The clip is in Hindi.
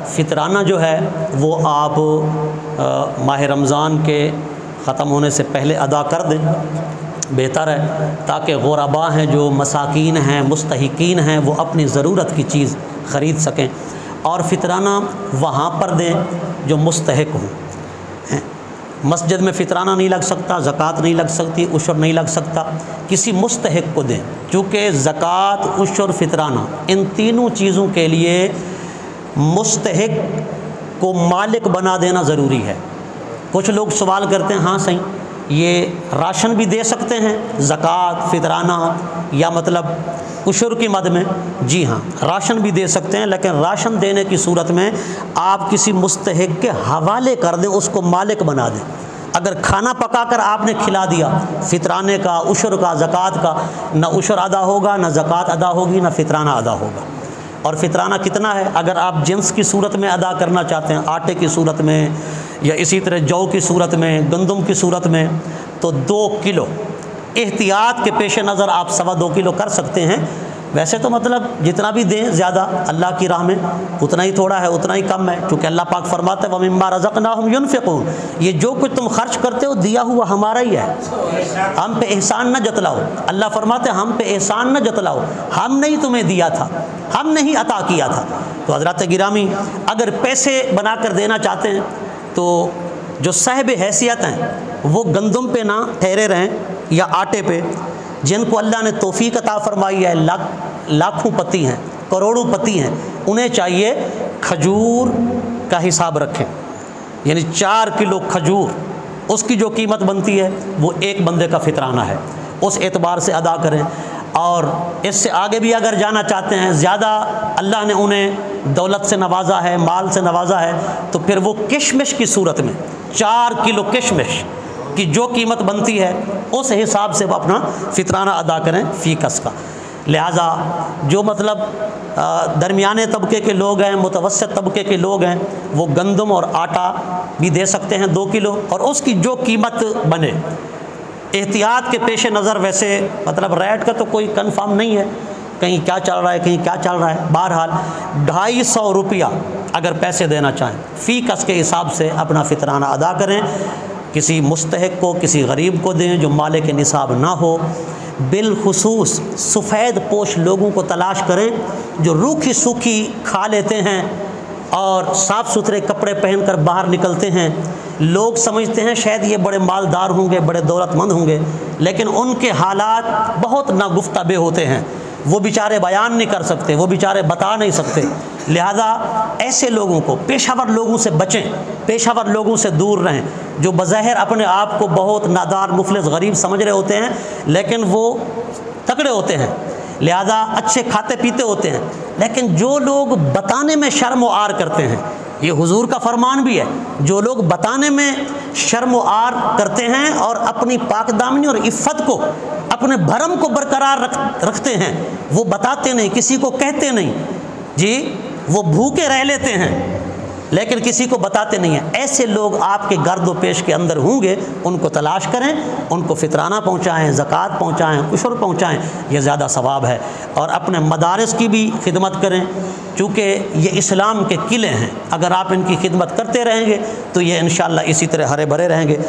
फ़ितराना जो है वो आप माह रमज़ान के ख़त्म होने से पहले अदा कर दें, बेहतर है, ताकि गुरबा हैं जो मसाकीन हैं, मुस्तहिकीन हैं, वो अपनी ज़रूरत की चीज़ ख़रीद सकें। और फ़ितराना वहाँ पर दें जो मुस्तहिक हों। मस्जिद में फ़ितराना नहीं लग सकता, ज़कात नहीं लग सकती, उशर नहीं लग सकता, किसी मुस्तहिक को दें। चूँकि ज़कात, उशर, फ़ितराना इन तीनों चीज़ों के लिए मुस्तहिक को मालिक बना देना ज़रूरी है। कुछ लोग सवाल करते हैं, हाँ सही, ये राशन भी दे सकते हैं ज़कात, फ़ितराना या मतलब उशर की मद में? जी हाँ, राशन भी दे सकते हैं, लेकिन राशन देने की सूरत में आप किसी मुस्तहिक के हवाले कर दें, उसको मालिक बना दें। अगर खाना पकाकर आपने खिला दिया फ़ितराने का, उशर का, ज़कात का, ना उशर अदा होगा, ना ज़कात अदा होगी, ना फ़ितराना अदा होगा। और फ़ितराना कितना है? अगर आप जिन्स की सूरत में अदा करना चाहते हैं, आटे की सूरत में या इसी तरह जौ की सूरत में, गंदम की सूरत में, तो 2 किलो एहतियात के पेश नज़र आप 2.25 किलो कर सकते हैं। वैसे तो मतलब जितना भी दें ज़्यादा अल्लाह की राह में उतना ही थोड़ा है, उतना ही कम है, क्योंकि अल्लाह पाक फरमाते हैं वमिम्मा रज़क़नाहुम युनफ़िक़ून, ये जो कुछ तुम खर्च करते हो दिया हुआ हमारा ही है, हम पे एहसान न जतलाओ। अल्लाह फरमाते हैं हम पे एहसान न जतलाओ, हमने ही तुम्हें दिया था, हमने ही अता किया था। तो हज़रात गिरामी, अगर पैसे बना कर देना चाहते हैं तो जो साहिब हैसियत हैं वो गंदम पे ना ठहरे रहें या आटे पे। जिनको अल्लाह ने तौफीक अता फरमाई है, लाखों पति हैं, करोड़ों पति हैं, उन्हें चाहिए खजूर का हिसाब रखें, यानी 4 किलो खजूर, उसकी जो कीमत बनती है वो एक बंदे का फ़ितराना है, उस एतबार से अदा करें। और इससे आगे भी अगर जाना चाहते हैं, ज़्यादा अल्लाह ने उन्हें दौलत से नवाजा है, माल से नवाजा है, तो फिर वो किशमिश की सूरत में 4 किलो किशमिश की जो कीमत बनती है उस हिसाब से वो अपना फ़ितराना अदा करें फ़ी कस का। लिहाजा जो मतलब दरमियाने तबके के लोग हैं, मुतवस्सित तबके के लोग हैं, वो गंदम और आटा भी दे सकते हैं 2 किलो, और उसकी जो कीमत बने एहतियात के पेश नज़र। वैसे मतलब रेट का तो कोई कंफर्म नहीं है, कहीं क्या चल रहा है, कहीं क्या चल रहा है। बहरहाल 250 रुपया अगर पैसे देना चाहें फ़ी कस के हिसाब से अपना फ़ितराना अदा करें। किसी मुस्तहिक को, किसी गरीब को दें जो माले के निसाब ना हो। बिलखुसूस सफ़ेद पोश लोगों को तलाश करें जो रूखी सूखी खा लेते हैं और साफ़ सुथरे कपड़े पहनकर बाहर निकलते हैं। लोग समझते हैं शायद ये बड़े मालदार होंगे, बड़े दौलतमंद होंगे, लेकिन उनके हालात बहुत नागुफ्ताबे होते हैं। वो बेचारे बयान नहीं कर सकते, वो बेचारे बता नहीं सकते। लिहाजा ऐसे लोगों को, पेशावर लोगों से बचें, पेशावर लोगों से दूर रहें, जो बज़ाहिर अपने आप को बहुत नादार, मुफलिस, गरीब समझ रहे होते हैं, लेकिन वो तगड़े होते हैं, लिहाजा अच्छे खाते पीते होते हैं। लेकिन जो लोग बताने में शर्म व आर करते हैं, ये हुजूर का फरमान भी है, जो लोग बताने में शर्म व आर करते हैं और अपनी पाकदामनी और इफ़्फ़त को, अपने भरम को बरकरार रखते हैं, वो बताते नहीं, किसी को कहते नहीं जी, वो भूखे रह लेते हैं लेकिन किसी को बताते नहीं हैं। ऐसे लोग आपके गर्द व पेश के अंदर होंगे, उनको तलाश करें, उनको फ़ितराना पहुँचाएँ, ज़कात पहुँचाएँ, उशर पहुँचाएँ, ये ज़्यादा सवाब है। और अपने मदारिस की भी खिदमत करें, चूँकि ये इस्लाम के किले हैं, अगर आप इनकी खिदमत करते रहेंगे तो ये इंशाअल्लाह इसी तरह हरे भरे रहेंगे।